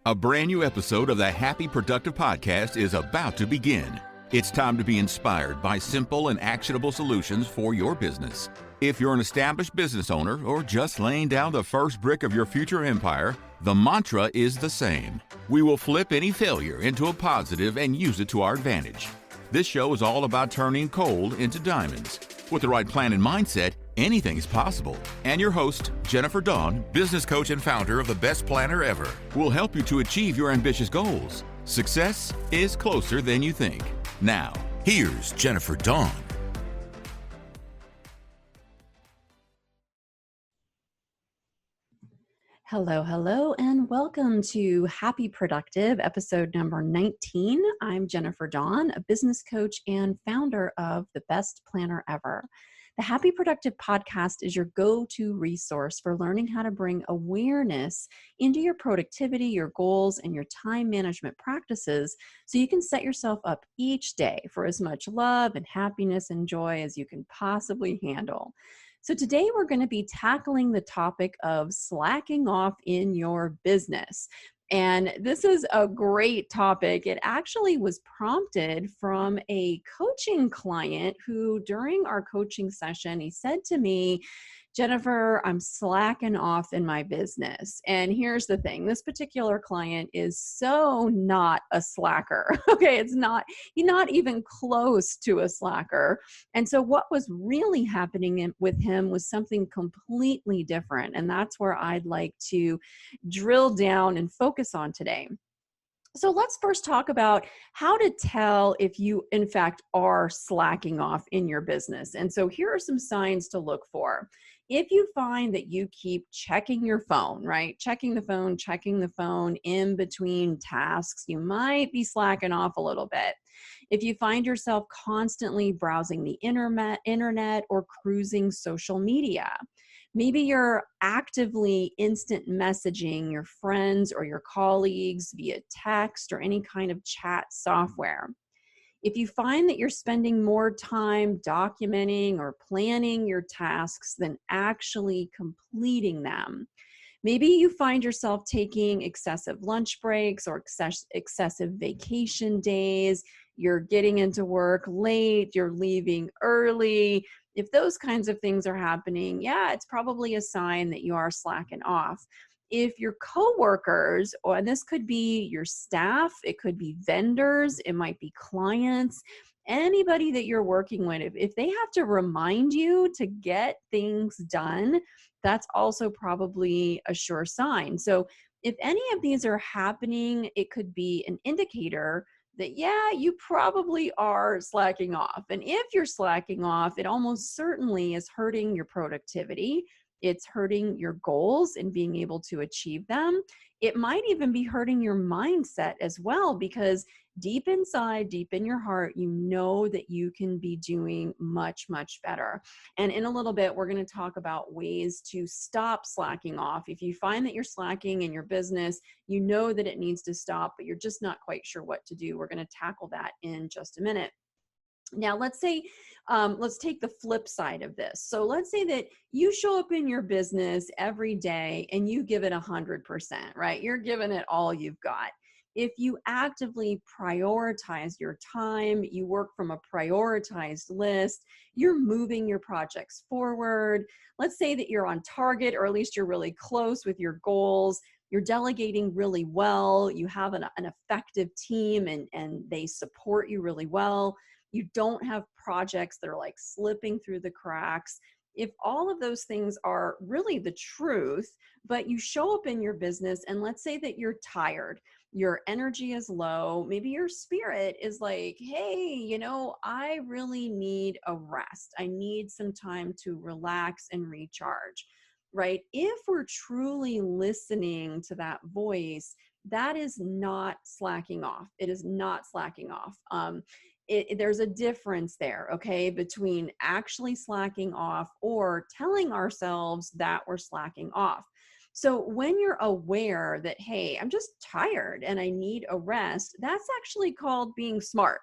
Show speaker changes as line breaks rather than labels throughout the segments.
A brand new episode of the Happy Productive Podcast is about to begin. It's time to be inspired by simple and actionable solutions for your business. If you're an established business owner or just laying down the first brick of your future empire, the mantra is the same. We will flip any failure into a positive and use it to our advantage. This show is all about turning coal into diamonds. With the right plan and mindset, anything is possible. And your host, Jennifer Dawn, business coach and founder of The Best Planner Ever, will help you to achieve your ambitious goals. Success is closer than you think. Now, here's Jennifer Dawn.
Hello, and welcome to Happy Productive, episode number 19. I'm Jennifer Dawn, a business coach and founder of The Best Planner Ever. The Happy Productive podcast is your go-to resource for learning how to bring awareness into your productivity, your goals, and your time management practices so you can set yourself up each day for as much love and happiness and joy as you can possibly handle. So today we're going to be tackling the topic of slacking off in your business. And this is a great topic. It actually was prompted from a coaching client who, during our coaching session, he said to me, Jennifer, I'm slacking off in my business. And here's the thing. This particular client is so not a slacker. Okay, he's not even close to a slacker. And so what was really happening with him was something completely different. And that's where I'd like to drill down and focus on today. So let's first talk about how to tell if you, in fact, are slacking off in your business. And so here are some signs to look for. If you find that you keep checking your phone, right? Checking the phone in between tasks, you might be slacking off a little bit. If you find yourself constantly browsing the internet or cruising social media, maybe you're actively instant messaging your friends or your colleagues via text or any kind of chat software. If you find that you're spending more time documenting or planning your tasks than actually completing them, maybe you find yourself taking excessive lunch breaks or excessive vacation days, you're getting into work late, you're leaving early. If those kinds of things are happening, yeah, it's probably a sign that you are slacking off. If your coworkers, or this could be your staff, it could be vendors, it might be clients, anybody that you're working with, if they have to remind you to get things done, that's also probably a sure sign. So if any of these are happening, it could be an indicator that, yeah, you probably are slacking off. And if you're slacking off, it almost certainly is hurting your productivity. It's hurting your goals and being able to achieve them. It might even be hurting your mindset as well, because deep inside, deep in your heart, you know that you can be doing much, much better. And in a little bit, we're going to talk about ways to stop slacking off. If you find that you're slacking in your business, you know that it needs to stop, but you're just not quite sure what to do. We're going to tackle that in just a minute. Now, let's say, let's take the flip side of this. So let's say that you show up in your business every day and you give it 100%, right? You're giving it all you've got. If you actively prioritize your time, you work from a prioritized list, you're moving your projects forward. Let's say that you're on target, or at least you're really close with your goals. You're delegating really well. You have an effective team and they support you really well. You don't have projects that are like slipping through the cracks. If all of those things are really the truth, but you show up in your business and let's say that you're tired, your energy is low, maybe your spirit is like, hey, I really need a rest. I need some time to relax and recharge, right? If we're truly listening to that voice, that is not slacking off. It is not slacking off. There's a difference there, okay, between actually slacking off or telling ourselves that we're slacking off. So when you're aware that, hey, I'm just tired and I need a rest, that's actually called being smart.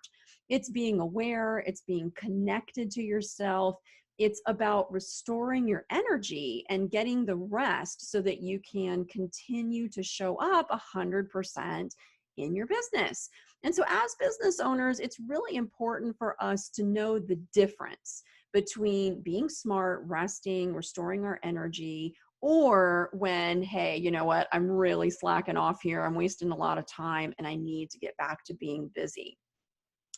It's being aware, it's being connected to yourself. it's about restoring your energy and getting the rest so that you can continue to show up 100% in your business. And so as business owners, it's really important for us to know the difference between being smart, resting, restoring our energy, or when, hey, you know what, I'm really slacking off here. I'm wasting a lot of time and I need to get back to being busy.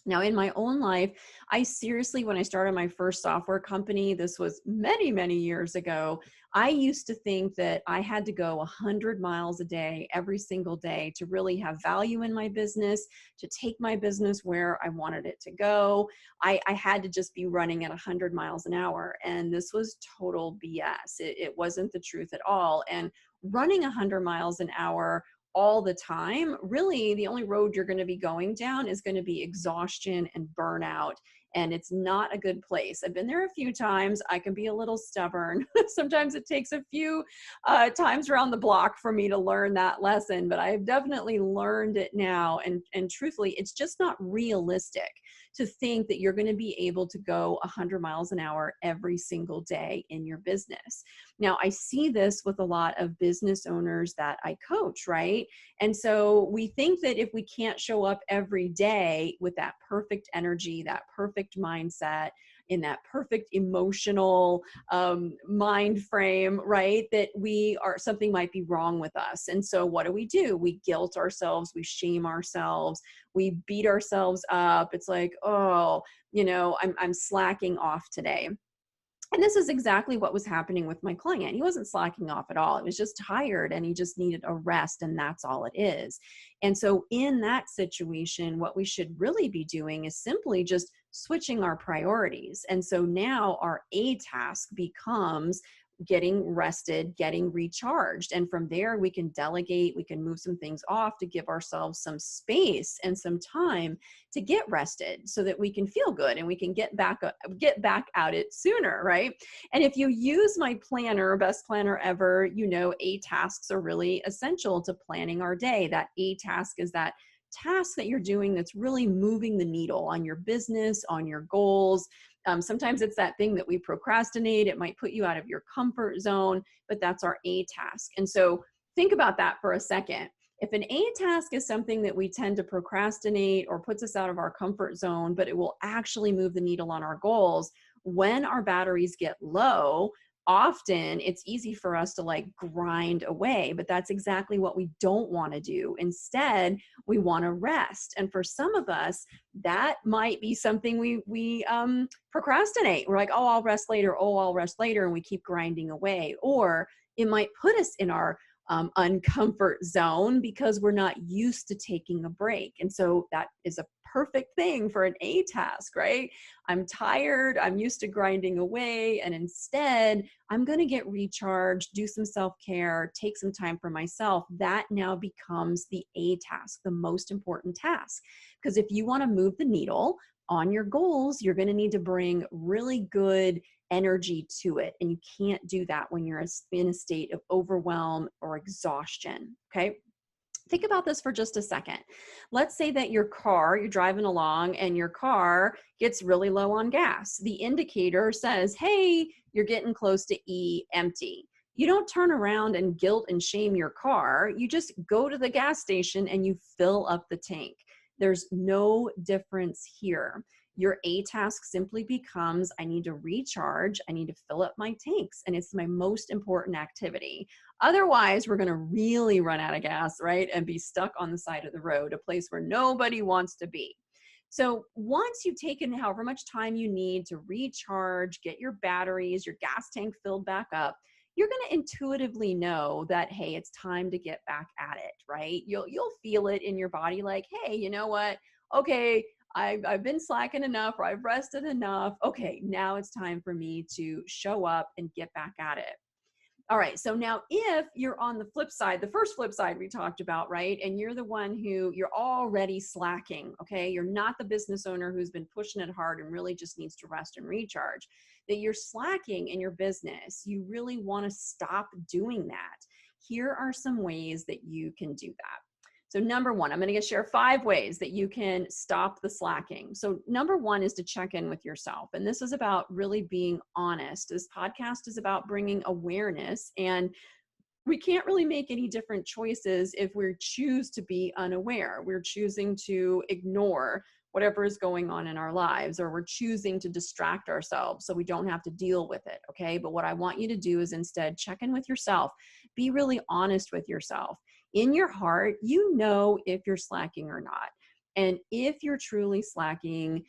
Now, in my own life, I seriously, when I started my first software company, this was many, many years ago, I used to think that I had to go 100 miles a day, every single day, to really have value in my business, to take my business where I wanted it to go. I had to just be running at 100 miles an hour. And this was total BS. It wasn't the truth at all. And running 100 miles an hour all the time, really the only road you're going to be going down is going to be exhaustion and burnout. And it's not a good place. I've been there a few times. I can be a little stubborn. Sometimes it takes a few times around the block for me to learn that lesson, but I've definitely learned it now. And truthfully, it's just not realistic to think that you're going to be able to go 100 miles an hour every single day in your business. Now, I see this with a lot of business owners that I coach, right? And so we think that if we can't show up every day with that perfect energy, that perfect mindset, in that perfect emotional mind frame, right, that something might be wrong with us. And so what do? We guilt ourselves, we shame ourselves, we beat ourselves up. It's like, oh, I'm slacking off today. And this is exactly what was happening with my client. He wasn't slacking off at all. He was just tired and he just needed a rest, and that's all it is. And so in that situation, what we should really be doing is simply just switching our priorities. And so now our A task becomes getting rested, getting recharged. And from there, we can delegate, we can move some things off to give ourselves some space and some time to get rested so that we can feel good and we can get back at it sooner, right? And if you use my planner, best planner ever, A tasks are really essential to planning our day. That A task is that task that you're doing that's really moving the needle on your business, on your goals. Sometimes it's that thing that we procrastinate. It might put you out of your comfort zone, but that's our A task. And so think about that for a second. If an A task is something that we tend to procrastinate or puts us out of our comfort zone, but it will actually move the needle on our goals, when our batteries get low, often it's easy for us to grind away, but that's exactly what we don't want to do. Instead, we want to rest. And for some of us, that might be something we procrastinate. We're like, oh, I'll rest later. Oh, I'll rest later. And we keep grinding away. Or it might put us in our uncomfort zone because we're not used to taking a break. And so that is a perfect thing for an A task, right? I'm tired, I'm used to grinding away, and instead I'm going to get recharged, do some self-care, take some time for myself. That now becomes the A task, the most important task. Because if you want to move the needle on your goals, you're going to need to bring really good energy to it. And you can't do that when you're in a state of overwhelm or exhaustion. Okay. Think about this for just a second. Let's say that you're driving along and your car gets really low on gas. The indicator says, hey, you're getting close to E empty. You don't turn around and guilt and shame your car. You just go to the gas station and you fill up the tank. There's no difference here. Your A task simply becomes, I need to recharge, I need to fill up my tanks, and it's my most important activity. Otherwise, we're going to really run out of gas, right? And be stuck on the side of the road, a place where nobody wants to be. So once you've taken however much time you need to recharge, get your batteries, your gas tank filled back up, you're going to intuitively know that, hey, it's time to get back at it, right? You'll feel it in your body like, hey, you know what? Okay, I've been slacking enough, or I've rested enough. Okay, now it's time for me to show up and get back at it. All right, so now if you're on the flip side, the first flip side we talked about, right? And you're the one who you're already slacking, okay? You're not the business owner who's been pushing it hard and really just needs to rest and recharge. That you're slacking in your business. You really want to stop doing that. Here are some ways that you can do that. So number one, I'm going to share 5 ways that you can stop the slacking. So number one is to check in with yourself. And this is about really being honest. This podcast is about bringing awareness, and we can't really make any different choices if we choose to be unaware. We're choosing to ignore whatever is going on in our lives, or we're choosing to distract ourselves so we don't have to deal with it. Okay. But what I want you to do is instead check in with yourself, be really honest with yourself. In your heart, you know if you're slacking or not. And if you're truly slacking,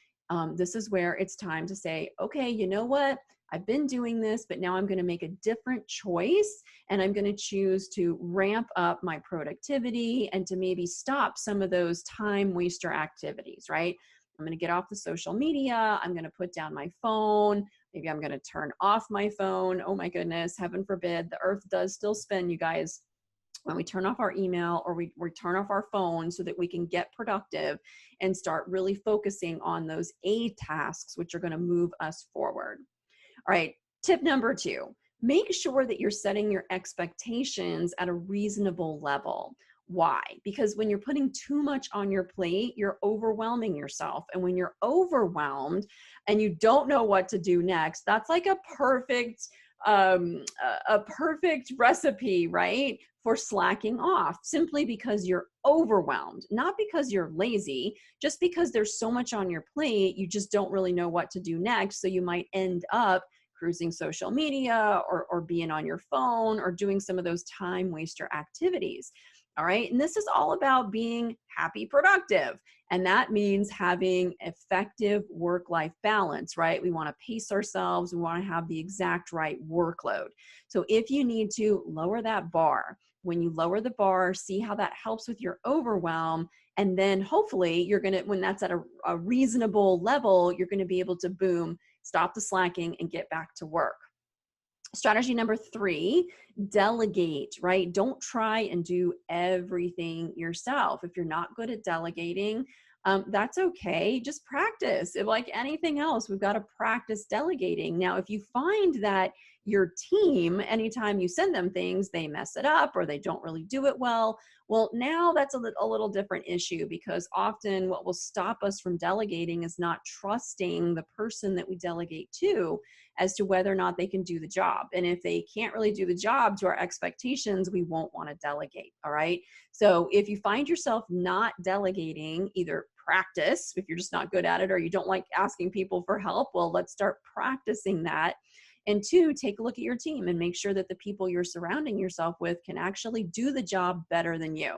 this is where it's time to say, okay, you know what? I've been doing this, but now I'm going to make a different choice, and I'm going to choose to ramp up my productivity and to maybe stop some of those time waster activities, right? I'm going to get off the social media. I'm going to put down my phone. Maybe I'm going to turn off my phone. Oh my goodness, heaven forbid. The earth does still spin, you guys, when we turn off our email or we turn off our phone, so that we can get productive and start really focusing on those A tasks, which are going to move us forward. All right, tip number 2, make sure that you're setting your expectations at a reasonable level. Why? Because when you're putting too much on your plate, you're overwhelming yourself. And when you're overwhelmed and you don't know what to do next, that's like a perfect recipe, right, for slacking off, simply because you're overwhelmed, not because you're lazy, just because there's so much on your plate, you just don't really know what to do next. So you might end up cruising social media or being on your phone or doing some of those time waster activities. All right. And this is all about being happy, productive. And that means having effective work-life balance, right? We want to pace ourselves. We want to have the exact right workload. So if you need to lower that bar, when you lower the bar, see how that helps with your overwhelm. And then hopefully you're going to, when that's at a reasonable level, you're going to be able to boom, stop the slacking and get back to work. Strategy number 3, delegate, right? Don't try and do everything yourself. If you're not good at delegating, that's okay. Just practice. Like anything else, we've got to practice delegating. Now, if you find that your team, anytime you send them things, they mess it up or they don't really do it well, now that's a little different issue, because often what will stop us from delegating is not trusting the person that we delegate to as to whether or not they can do the job. And if they can't really do the job to our expectations, we won't want to delegate. All right. So if you find yourself not delegating, either practice, if you're just not good at it, or you don't like asking people for help, let's start practicing that. And 2, take a look at your team and make sure that the people you're surrounding yourself with can actually do the job better than you.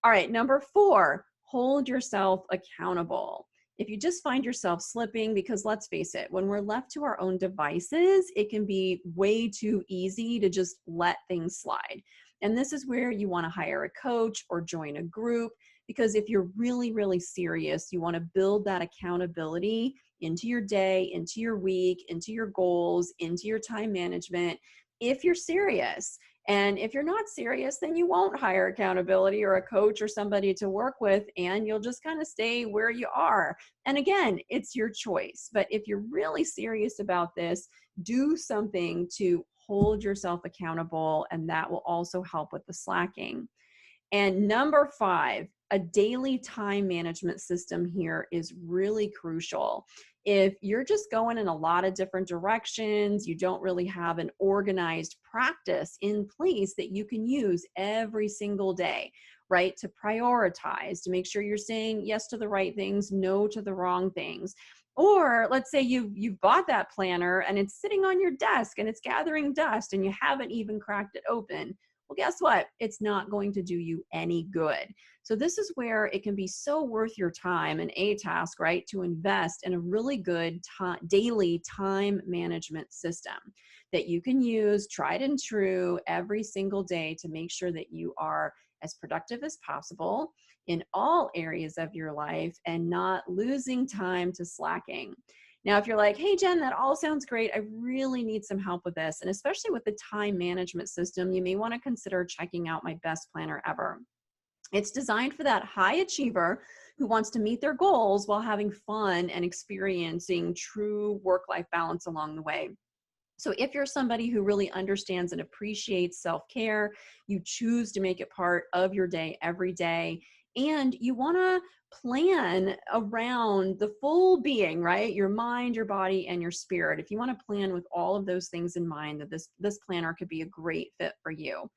All right, number 4, hold yourself accountable. If you just find yourself slipping, because let's face it, when we're left to our own devices, it can be way too easy to just let things slide. And this is where you want to hire a coach or join a group, because if you're really, really serious, you want to build that accountability into your day, into your week, into your goals, into your time management, if you're serious. And if you're not serious, then you won't hire accountability or a coach or somebody to work with, and you'll just kind of stay where you are. And again, it's your choice. But if you're really serious about this, do something to hold yourself accountable, and that will also help with the slacking. And number 5, a daily time management system here is really crucial. If you're just going in a lot of different directions, you don't really have an organized practice in place that you can use every single day, right? To prioritize, to make sure you're saying yes to the right things, no to the wrong things. Or let's say you've bought that planner and it's sitting on your desk and it's gathering dust and you haven't even cracked it open. Well, guess what? It's not going to do you any good. So this is where it can be so worth your time, and a task, right, to invest in a really good daily time management system that you can use tried and true every single day to make sure that you are as productive as possible in all areas of your life and not losing time to slacking. Now, if you're like, hey, Jen, that all sounds great, I really need some help with this, and especially with the time management system, you may want to consider checking out my best planner ever. It's designed for that high achiever who wants to meet their goals while having fun and experiencing true work-life balance along the way. So if you're somebody who really understands and appreciates self-care, you choose to make it part of your day every day, and you want to plan around the full being, right? Your mind, your body, and your spirit. If you want to plan with all of those things in mind, that this planner could be a great fit for you.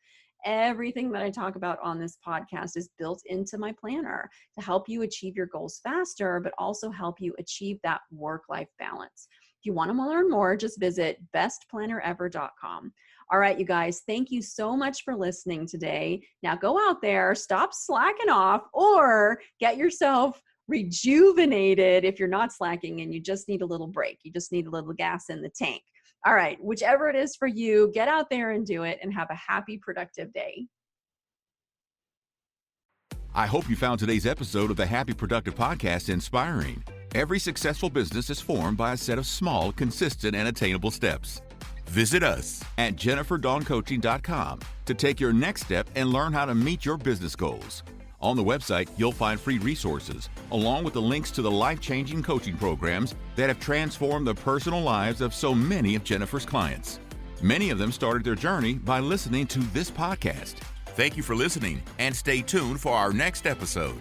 Everything that I talk about on this podcast is built into my planner to help you achieve your goals faster, but also help you achieve that work-life balance. If you want to learn more, just visit bestplannerever.com. All right, you guys, thank you so much for listening today. Now go out there, stop slacking off, or get yourself rejuvenated if you're not slacking and you just need a little break. You just need a little gas in the tank. All right, whichever it is for you, get out there and do it, and have a happy, productive day.
I hope you found today's episode of the Happy Productive Podcast inspiring. Every successful business is formed by a set of small, consistent, and attainable steps. Visit us at jenniferdawncoaching.com to take your next step and learn how to meet your business goals. On the website, you'll find free resources, along with the links to the life-changing coaching programs that have transformed the personal lives of so many of Jennifer's clients. Many of them started their journey by listening to this podcast. Thank you for listening, and stay tuned for our next episode.